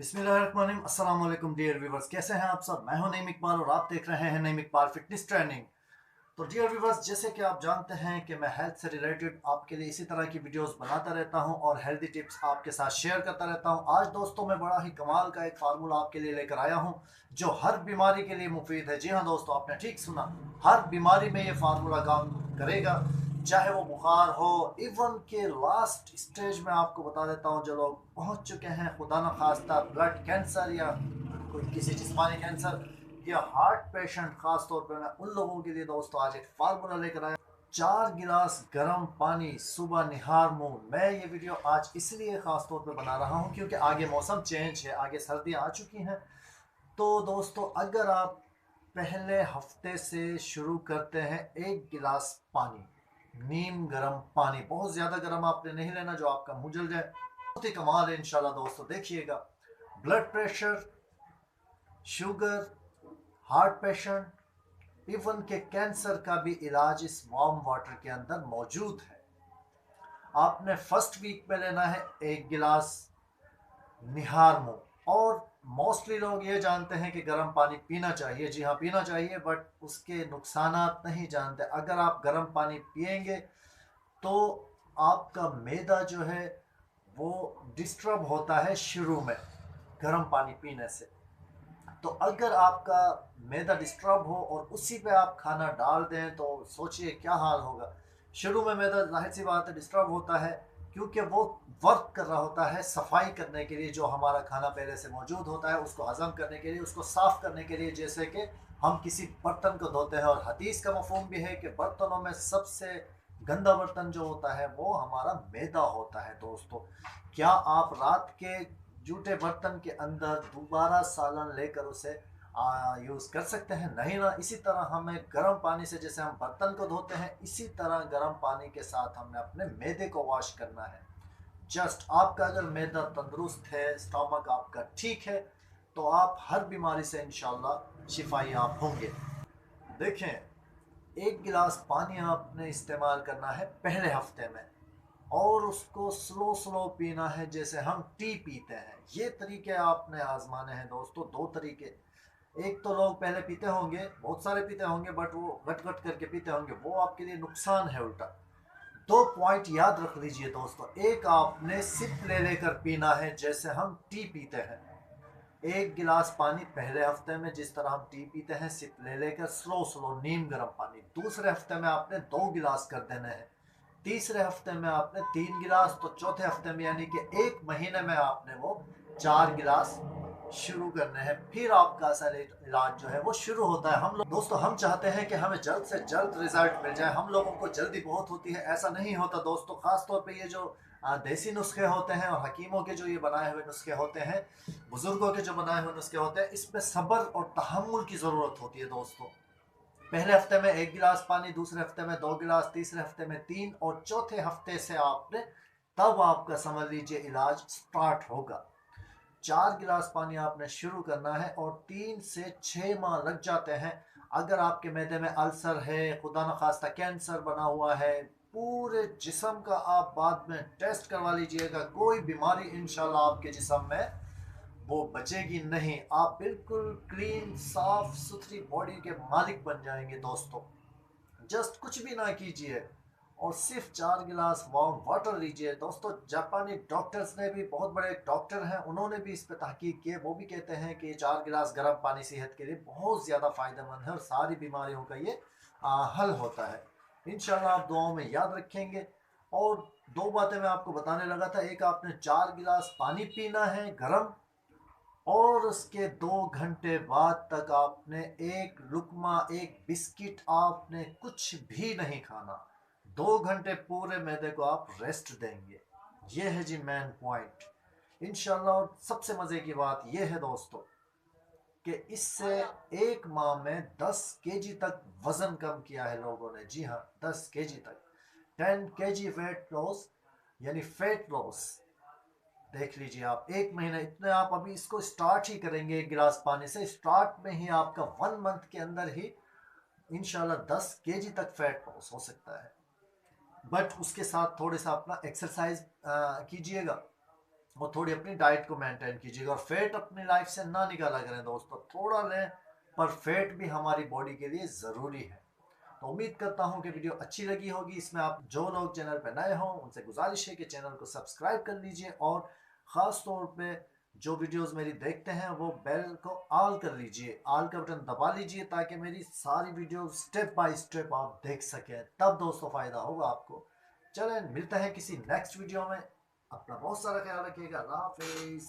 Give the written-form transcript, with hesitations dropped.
बिस्मिल्लाहिर्रहमानिर्रहीम। अस्सलाम वालेकुम डियर व्यूवर्स, कैसे हैं आप सब। मैं हूं नईम इकबाल और आप देख रहे हैं नईम इकबाल फिटनेस ट्रेनिंग। तो डियर व्यूवर्स, जैसे कि आप जानते हैं कि मैं हेल्थ से रिलेटेड आपके लिए इसी तरह की वीडियोस बनाता रहता हूं और हेल्दी टिप्स आपके साथ शेयर करता रहता हूं। आज दोस्तों मैं बड़ा ही कमाल का एक फार्मूला आपके लिए लेकर आया हूं जो हर बीमारी के लिए मुफीद है। जी हाँ दोस्तों, आपने ठीक सुना, हर बीमारी में ये फार्मूला काम करेगा, चाहे वो बुखार हो, इवन के लास्ट स्टेज में आपको बता देता हूँ जो लोग पहुँच चुके हैं, खुदा न खास्ता ब्लड कैंसर या कोई किसी जिस्मानी कैंसर या हार्ट पेशेंट, खास तौर पर मैं उन लोगों के लिए दोस्तों आज एक फार्मूला लेकर आया। 4 गिलास गर्म पानी सुबह निहार मुंह। मैं ये वीडियो आज इसलिए खास तौर पर बना रहा हूँ क्योंकि आगे मौसम चेंज है, आगे सर्दियाँ आ चुकी हैं। तो दोस्तों अगर आप पहले हफ्ते से शुरू करते हैं 1 गिलास पानी, नीम गर्म पानी, बहुत ज़्यादा गर्म आपने नहीं लेना जो आपका मुंह जल जाए, बहुत ही कमाल है इंशाल्लाह दोस्तों। देखिएगा, blood pressure, sugar, heart patient, even के कैंसर का भी इलाज इस वार्म वाटर के अंदर मौजूद है। आपने फर्स्ट वीक में लेना है 1 गिलास निहार मुंह। और मोस्टली लोग ये जानते हैं कि गर्म पानी पीना चाहिए। जी हाँ, पीना चाहिए, बट उसके नुकसानात नहीं जानते। अगर आप गर्म पानी पिएंगे तो आपका मैदा जो है वो डिस्टर्ब होता है शुरू में गर्म पानी पीने से। तो अगर आपका मैदा डिस्टर्ब हो और उसी पे आप खाना डाल दें तो सोचिए क्या हाल होगा। शुरू में मैदा जाहिर सी बात है डिस्टर्ब होता है क्योंकि वो वर्क कर रहा होता है सफाई करने के लिए, जो हमारा खाना पहले से मौजूद होता है उसको हजम करने के लिए, उसको साफ करने के लिए। जैसे कि हम किसी बर्तन को धोते हैं, और हदीस का मफहूम भी है कि बर्तनों में सबसे गंदा बर्तन जो होता है वो हमारा मैदा होता है। दोस्तों, क्या आप रात के जूठे बर्तन के अंदर दोबारा सालन लेकर उसे यूज़ कर सकते हैं? नहीं ना। इसी तरह हमें गर्म पानी से, जैसे हम बर्तन को धोते हैं, इसी तरह गर्म पानी के साथ हमें अपने मैदे को वॉश करना है। जस्ट आपका अगर मैदा तंदुरुस्त है, स्टमक आपका ठीक है, तो आप हर बीमारी से इंशाल्लाह शिफाई आप होंगे। देखें, 1 गिलास पानी आपने इस्तेमाल करना है पहले हफ्ते में, और उसको स्लो स्लो पीना है जैसे हम टी पीते हैं। ये तरीके आपने आजमाने हैं दोस्तों, दो तरीके। एक तो लोग पहले पीते होंगे, बहुत सारे पीते होंगे, बट वो घट घट करके पीते होंगे, वो आपके लिए नुकसान है उल्टा। 2 पॉइंट याद रख लीजिए दोस्तों। एक, आपने सिप ले लेकर पीना है जैसे हम टी पीते हैं। 1 गिलास पानी पहले हफ्ते में जिस तरह हम टी पीते हैं, सिप ले लेकर स्लो स्लो नीम गर्म पानी। दूसरे हफ्ते में आपने 2 गिलास कर देने हैं। तीसरे हफ्ते में आपने 3 गिलास। तो चौथे हफ्ते में यानी कि 1 महीने में आपने वो 4 गिलास शुरू करने हैं। फिर आपका असल इलाज जो है वो शुरू होता है। हम लोग दोस्तों, हम चाहते हैं कि हमें जल्द से जल्द रिजल्ट मिल जाए। हम लोगों को जल्दी बहुत होती है, ऐसा नहीं होता दोस्तों। खास तौर पे ये जो देसी नुस्खे होते हैं और हकीमों के जो ये बनाए हुए नुस्खे होते हैं, बुजुर्गों के जो बनाए हुए नुस्खे होते हैं, इसमें सब्र और तहम्मुल की ज़रूरत होती है दोस्तों। पहले हफ्ते में 1 गिलास पानी, दूसरे हफ्ते में 2 गिलास, तीसरे हफ्ते में 3, और चौथे हफ्ते से आपने, तब आपका समझ लीजिए इलाज स्टार्ट होगा। 4 गिलास पानी आपने शुरू करना है, और 3 से 6 माह लग जाते हैं। अगर आपके मैदे में अल्सर है, खुदा न खास्ता कैंसर बना हुआ है, पूरे जिस्म का आप बाद में टेस्ट करवा लीजिएगा, कोई बीमारी इंशाल्लाह आपके जिस्म में वो बचेगी नहीं। आप बिल्कुल क्लीन साफ सुथरी बॉडी के मालिक बन जाएंगे दोस्तों। जस्ट कुछ भी ना कीजिए और सिर्फ 4 गिलास वार्म वाटर लीजिए दोस्तों। जापानी डॉक्टर्स ने भी, बहुत बड़े डॉक्टर हैं, उन्होंने भी इस पर तहकीक की है। वो भी कहते हैं कि 4 गिलास गर्म पानी सेहत के लिए बहुत ज़्यादा फ़ायदेमंद है और सारी बीमारियों का ये हल होता है। इंशाल्लाह आप दुआओं में याद रखेंगे। और दो बातें मैं आपको बताने लगा था। एक, आपने 4 गिलास पानी पीना है गर्म, और उसके 2 घंटे बाद तक आपने एक लुकमा, एक बिस्किट, आपने कुछ भी नहीं खाना। 2 घंटे पूरे मैदे को आप रेस्ट देंगे। ये है जी मेन पॉइंट इंशाल्लाह। और सबसे मजे की बात यह है दोस्तों कि इससे 1 माह में 10 kg तक वजन कम किया है लोगों ने। जी हाँ, 10 kg तक। 10 kg वेट लॉस यानी फैट लॉस। देख लीजिए आप, 1 महीना इतने आप अभी इसको स्टार्ट ही करेंगे 1 गिलास पानी से, स्टार्ट में ही आपका 1 मंथ के अंदर ही इंशाल्लाह 10 kg तक फैट लॉस हो सकता है। बट उसके साथ थोड़ा सा अपना एक्सरसाइज कीजिएगा। और थोड़ी अपनी डाइट को मेंटेन कीजिएगा, और फैट अपनी लाइफ से ना निकाला करें दोस्तों, थोड़ा लें, पर फैट भी हमारी बॉडी के लिए ज़रूरी है। तो उम्मीद करता हूँ कि वीडियो अच्छी लगी होगी। इसमें आप जो लोग चैनल पर नए हों उनसे गुजारिश है कि चैनल को सब्सक्राइब कर लीजिए, और ख़ास तौर पे जो वीडियोस मेरी देखते हैं वो बेल को ऑल कर लीजिए, ऑल का बटन दबा लीजिए, ताकि मेरी सारी वीडियो स्टेप बाय स्टेप आप देख सकें। तब दोस्तों फ़ायदा होगा आपको। चलें, मिलते हैं किसी नेक्स्ट वीडियो में। अपना बहुत सारा ख्याल रखिएगा। अल्लाह हाफिज़।